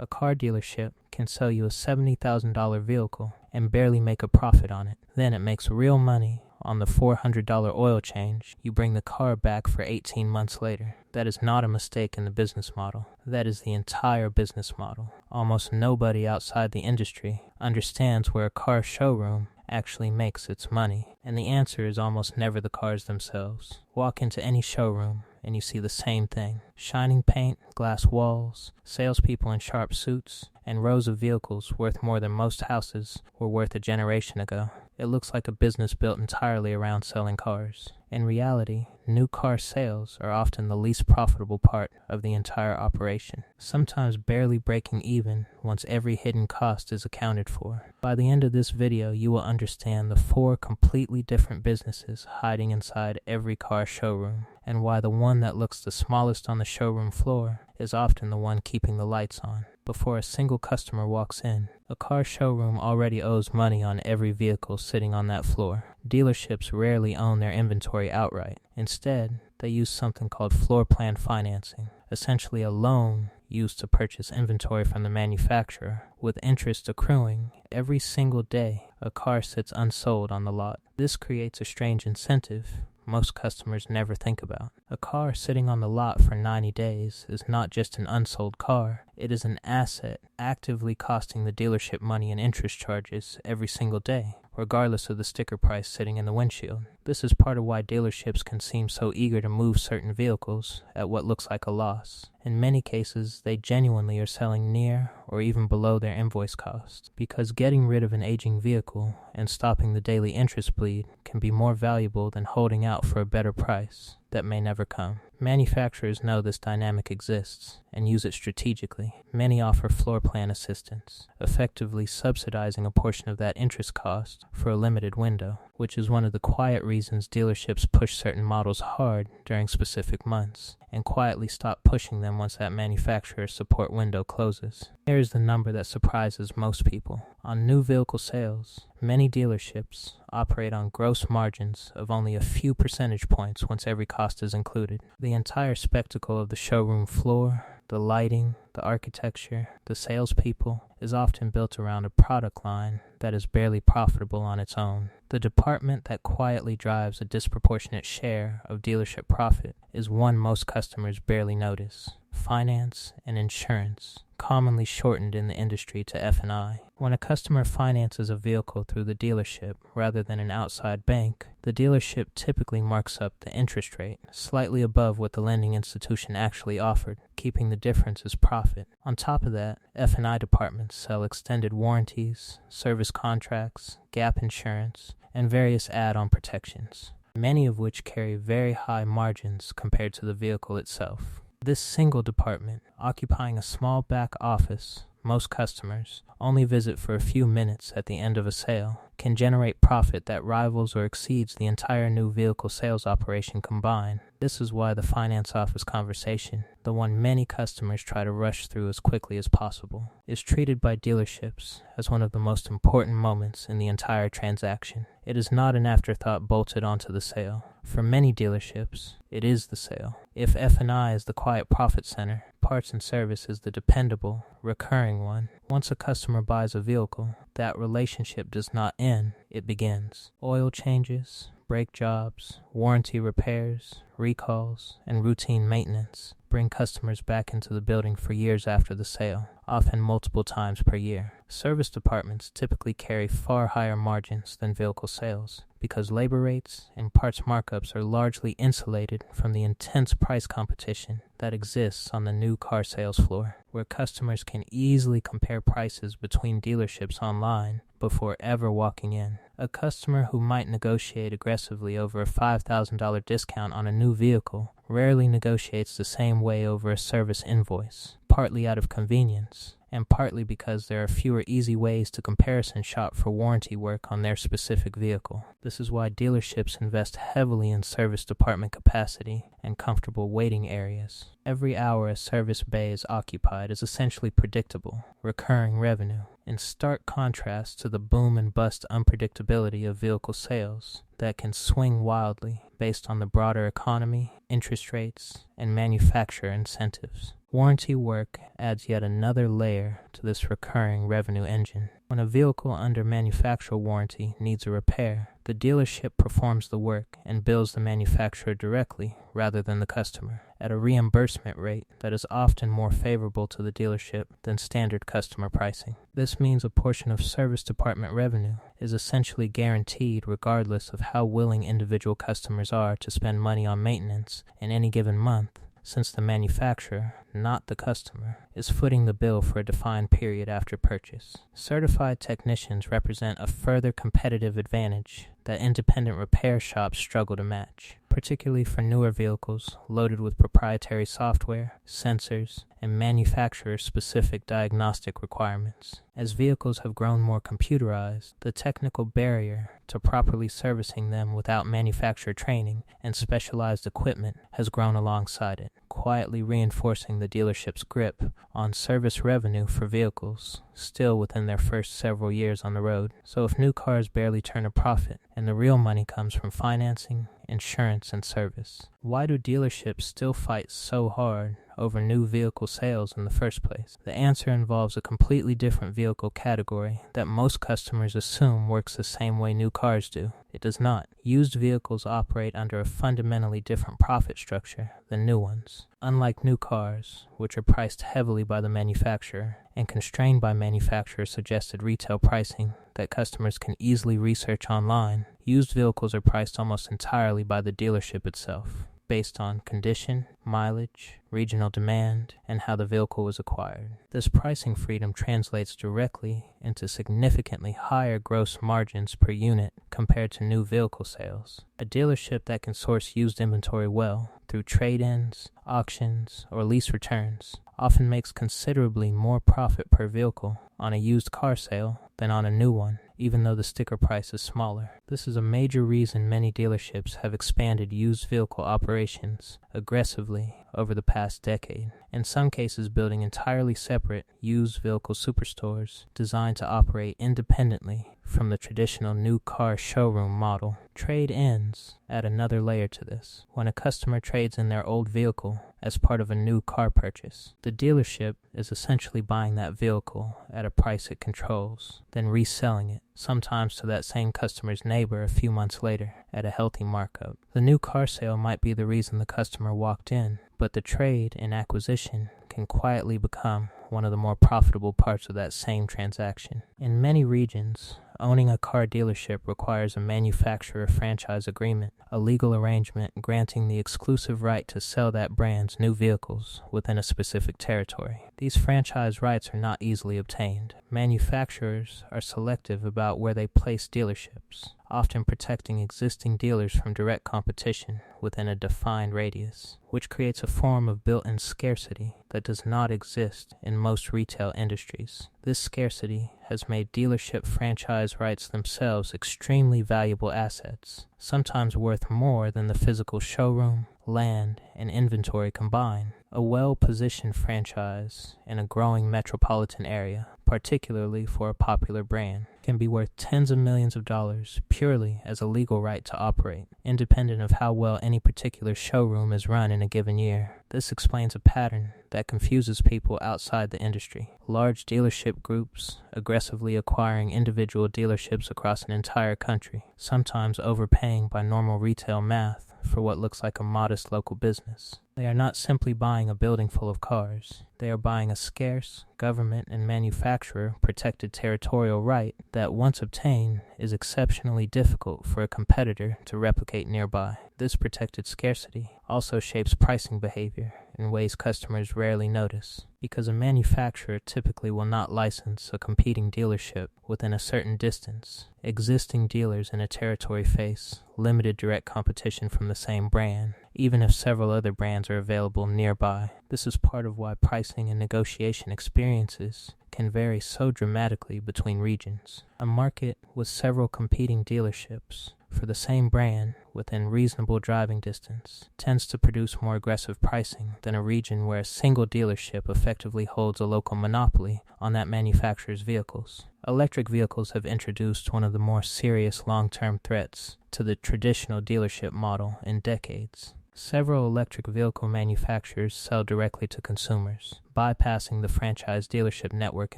A car dealership can sell you a $70,000 vehicle and barely make a profit on it. Then it makes real money on the $400 oil change. You bring the car back for 18 months later. That is not a mistake in the business model. That is the entire business model. Almost nobody outside the industry understands where a car showroom actually makes its money. And the answer is almost never the cars themselves. Walk into any showroom and you see the same thing. Shining paint, glass walls, salespeople in sharp suits, and rows of vehicles worth more than most houses were worth a generation ago. It looks like a business built entirely around selling cars. In reality, new car sales are often the least profitable part of the entire operation, sometimes barely breaking even once every hidden cost is accounted for. By the end of this video, you will understand the 4 completely different businesses hiding inside every car showroom, and why the one that looks the smallest on the showroom floor is often the one keeping the lights on before a single customer walks in. A car showroom already owes money on every vehicle sitting on that floor. Dealerships rarely own their inventory outright. Instead, they use something called floor plan financing, essentially a loan used to purchase inventory from the manufacturer, with interest accruing every single day a car sits unsold on the lot. This creates a strange incentive most customers never think about. A car sitting on the lot for 90 days is not just an unsold car, it is an asset actively costing the dealership money and interest charges every single day, regardless of the sticker price sitting in the windshield. This is part of why dealerships can seem so eager to move certain vehicles at what looks like a loss. In many cases, they genuinely are selling near or even below their invoice cost, because getting rid of an aging vehicle and stopping the daily interest bleed can be more valuable than holding out for a better price that may never come. Manufacturers know this dynamic exists and use it strategically. Many offer floor plan assistance, effectively subsidizing a portion of that interest cost for a limited window, which is one of the quiet reasons dealerships push certain models hard during specific months and quietly stop pushing them once that manufacturer's support window closes. Here is the number that surprises most people. On new vehicle sales, many dealerships operate on gross margins of only a few percentage points once every cost is included. The entire spectacle of the showroom floor, the lighting, the architecture, the salespeople is often built around a product line that is barely profitable on its own. The department that quietly drives a disproportionate share of dealership profit is one most customers barely notice: finance and insurance, commonly shortened in the industry to F&I. When a customer finances a vehicle through the dealership rather than an outside bank, the dealership typically marks up the interest rate slightly above what the lending institution actually offered, keeping the difference as profit. On top of that, F&I departments sell extended warranties, service contracts, gap insurance, and various add-on protections, many of which carry very high margins compared to the vehicle itself. This single department, occupying a small back office most customers only visit for a few minutes at the end of a sale, can generate profit that rivals or exceeds the entire new vehicle sales operation combined. This is why the finance office conversation, the one many customers try to rush through as quickly as possible, is treated by dealerships as one of the most important moments in the entire transaction. It is not an afterthought bolted onto the sale. For many dealerships, it is the sale. If F&I is the quiet profit center, parts and service is the dependable, recurring one. Once a customer buys a vehicle, that relationship does not end, it begins. Oil changes, brake jobs, warranty repairs, recalls, and routine maintenance bring customers back into the building for years after the sale, often multiple times per year. Service departments typically carry far higher margins than vehicle sales because labor rates and parts markups are largely insulated from the intense price competition that exists on the new car sales floor, where customers can easily compare prices between dealerships online before ever walking in. A customer who might negotiate aggressively over a $5,000 discount on a new vehicle rarely negotiates the same way over a service invoice, partly out of convenience, and partly because there are fewer easy ways to comparison shop for warranty work on their specific vehicle. This is why dealerships invest heavily in service department capacity and comfortable waiting areas. Every hour a service bay is occupied is essentially predictable, recurring revenue, in stark contrast to the boom and bust unpredictability of vehicle sales that can swing wildly based on the broader economy, interest rates, and manufacturer incentives. Warranty work adds yet another layer to this recurring revenue engine. When a vehicle under manufacturer warranty needs a repair, the dealership performs the work and bills the manufacturer directly rather than the customer, at a reimbursement rate that is often more favorable to the dealership than standard customer pricing. This means a portion of service department revenue is essentially guaranteed regardless of how willing individual customers are to spend money on maintenance in any given month, since the manufacturer, not the customer, is footing the bill for a defined period after purchase. Certified technicians represent a further competitive advantage that independent repair shops struggle to match, particularly for newer vehicles loaded with proprietary software, sensors, and manufacturer-specific diagnostic requirements. As vehicles have grown more computerized, the technical barrier to properly servicing them without manufacturer training and specialized equipment has grown alongside it, quietly reinforcing the dealership's grip on service revenue for vehicles still within their first several years on the road. So if new cars barely turn a profit and the real money comes from financing, insurance, and service, why do dealerships still fight so hard over new vehicle sales in the first place? The answer involves a completely different vehicle category that most customers assume works the same way new cars do. It does not. Used vehicles operate under a fundamentally different profit structure than new ones. Unlike new cars, which are priced heavily by the manufacturer and constrained by manufacturer-suggested retail pricing that customers can easily research online, used vehicles are priced almost entirely by the dealership itself, based on condition, mileage, regional demand, and how the vehicle was acquired. This pricing freedom translates directly into significantly higher gross margins per unit compared to new vehicle sales. A dealership that can source used inventory well through trade-ins, auctions, or lease returns often makes considerably more profit per vehicle on a used car sale than on a new one, even though the sticker price is smaller. This is a major reason many dealerships have expanded used vehicle operations aggressively over the past decade, in some cases building entirely separate used vehicle superstores designed to operate independently from the traditional new car showroom model. Trade-ins add another layer to this. When a customer trades in their old vehicle as part of a new car purchase, the dealership is essentially buying that vehicle at a price it controls, then reselling it, sometimes to that same customer's neighbor a few months later at a healthy markup. The new car sale might be the reason the customer walked in, but the trade and acquisition can quietly become one of the more profitable parts of that same transaction. In many regions, owning a car dealership requires a manufacturer franchise agreement, a legal arrangement granting the exclusive right to sell that brand's new vehicles within a specific territory. These franchise rights are not easily obtained. Manufacturers are selective about where they place dealerships, often protecting existing dealers from direct competition within a defined radius, which creates a form of built-in scarcity that does not exist in most retail industries. This scarcity has made dealership franchise rights themselves extremely valuable assets, sometimes worth more than the physical showroom, land, and inventory combined. A well-positioned franchise in a growing metropolitan area, particularly for a popular brand, can be worth tens of millions of dollars purely as a legal right to operate, independent of how well any particular showroom is run in a given year. This explains a pattern that confuses people outside the industry. Large dealership groups aggressively acquiring individual dealerships across an entire country, sometimes overpaying by normal retail math for what looks like a modest local business. They are not simply buying a building full of cars. They are buying a scarce, government and manufacturer protected territorial right that, once obtained, is exceptionally difficult for a competitor to replicate nearby. This protected scarcity also shapes pricing behavior in ways customers rarely notice, because a manufacturer typically will not license a competing dealership within a certain distance. Existing dealers in a territory face limited direct competition from the same brand, even if several other brands are available nearby. This is part of why pricing and negotiation experiences can vary so dramatically between regions. A market with several competing dealerships for the same brand within reasonable driving distance tends to produce more aggressive pricing than a region where a single dealership effectively holds a local monopoly on that manufacturer's vehicles. Electric vehicles have introduced one of the more serious long-term threats to the traditional dealership model in decades. Several electric vehicle manufacturers sell directly to consumers, bypassing the franchise dealership network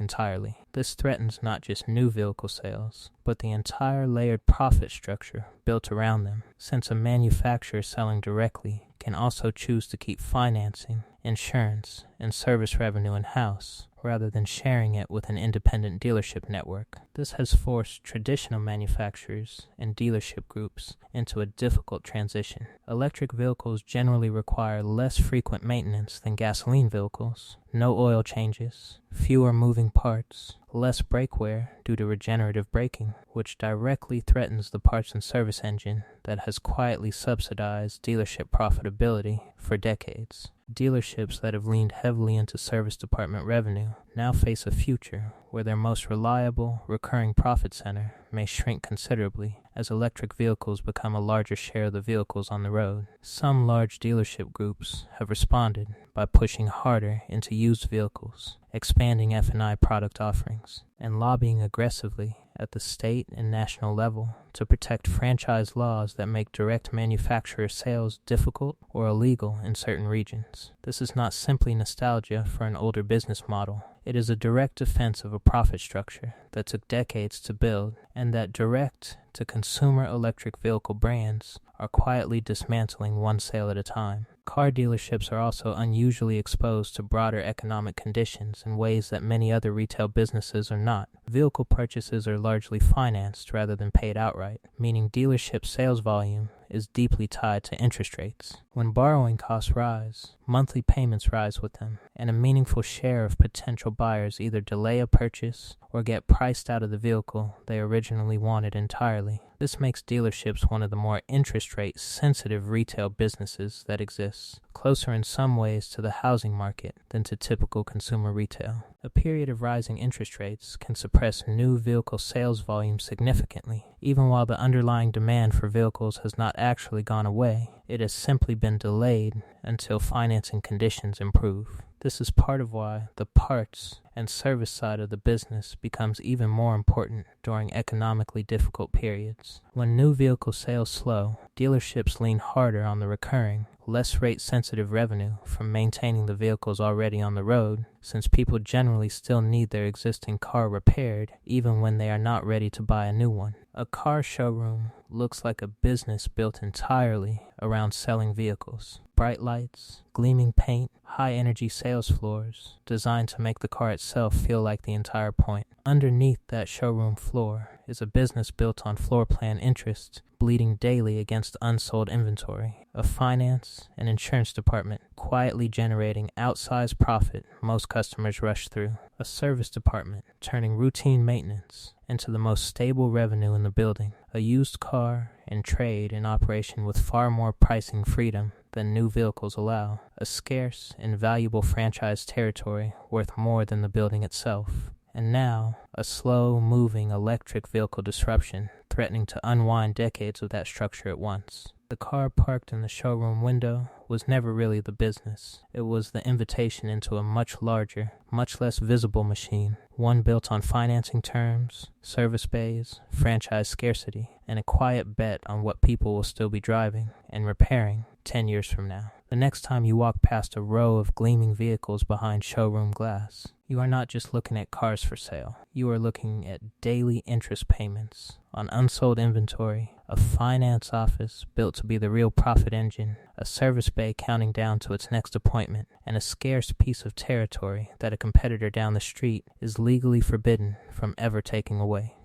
entirely. This threatens not just new vehicle sales, but the entire layered profit structure built around them, since a manufacturer selling directly can also choose to keep financing, insurance, and service revenue in-house, rather than sharing it with an independent dealership network. This has forced traditional manufacturers and dealership groups into a difficult transition. Electric vehicles generally require less frequent maintenance than gasoline vehicles, no oil changes, fewer moving parts, less brake wear due to regenerative braking, which directly threatens the parts and service engine that has quietly subsidized dealership profitability for decades. Dealerships that have leaned heavily into service department revenue now face a future where their most reliable, recurring profit center may shrink considerably as electric vehicles become a larger share of the vehicles on the road. Some large dealership groups have responded by pushing harder into used vehicles, expanding F&I product offerings, and lobbying aggressively at the state and national level to protect franchise laws that make direct manufacturer sales difficult or illegal in certain regions. This is not simply nostalgia for an older business model. It is a direct defense of a profit structure that took decades to build and that direct-to-consumer electric vehicle brands are quietly dismantling one sale at a time. Car dealerships are also unusually exposed to broader economic conditions in ways that many other retail businesses are not. Vehicle purchases are largely financed rather than paid outright, meaning dealership sales volume is deeply tied to interest rates. When borrowing costs rise, monthly payments rise with them, and a meaningful share of potential buyers either delay a purchase or get priced out of the vehicle they originally wanted entirely. This makes dealerships one of the more interest rate sensitive retail businesses that exists, closer in some ways to the housing market than to typical consumer retail. A period of rising interest rates can suppress new vehicle sales volume significantly. Even while the underlying demand for vehicles has not actually gone away, it has simply been delayed until financing conditions improve. This is part of why the parts and service side of the business becomes even more important during economically difficult periods. When new vehicle sales slow, dealerships lean harder on the recurring, less rate-sensitive revenue from maintaining the vehicles already on the road, since people generally still need their existing car repaired even when they are not ready to buy a new one. A car showroom looks like a business built entirely around selling vehicles. Bright lights, gleaming paint, high-energy sales floors designed to make the car itself feel like the entire point. Underneath that showroom floor is a business built on floor plan interest, bleeding daily against unsold inventory, a finance and insurance department quietly generating outsized profit most customers rush through, a service department turning routine maintenance into the most stable revenue in the building, a used car and trade in operation with far more pricing freedom than new vehicles allow, a scarce and valuable franchise territory worth more than the building itself. And now, a slow-moving electric vehicle disruption threatening to unwind decades of that structure at once. The car parked in the showroom window was never really the business. It was the invitation into a much larger, much less visible machine, one built on financing terms, service bays, franchise scarcity, and a quiet bet on what people will still be driving and repairing 10 years from now. The next time you walk past a row of gleaming vehicles behind showroom glass, you are not just looking at cars for sale. You are looking at daily interest payments on unsold inventory, a finance office built to be the real profit engine, a service bay counting down to its next appointment, and a scarce piece of territory that a competitor down the street is legally forbidden from ever taking away.